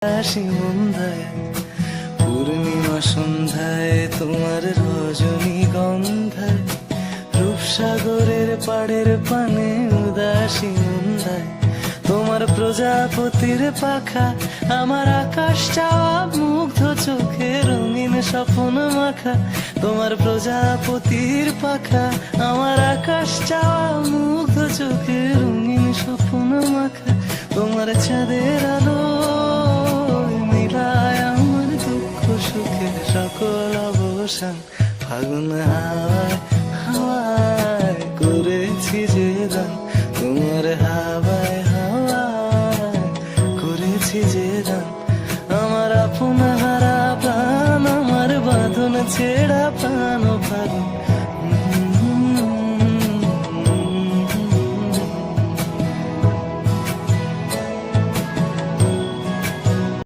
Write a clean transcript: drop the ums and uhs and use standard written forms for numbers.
হাসি মন্দায় পূর্ণিমা সন্ধ্যায় তোমার রজনী গন্ধায় রূপসাগরের পাড়ের পানে উদাসী মন্দায় তোমার প্রজাপতির পাখা আমার আকাশ চাওয়া মুগ্ধ চোখে রঙিন স্বপ্ন মাখা তোমার প্রজাপতির পাখা আমার আকাশ চাওয়া মুগ্ধ চোখে রঙিন স্বপ্ন মাখা তোমার চাঁদের আলো মিলায় আমার দুঃখ সুখে সকল অবসান ফাগুন হাওয়ায় হাওয়ায় করেছি যে দান তোমার হাওয়ায় হাওয়ায় করেছি যে দান আমার আপন হারা প্রাণ আমার বাঁধন ছেড়া প্রাণ ফাগুন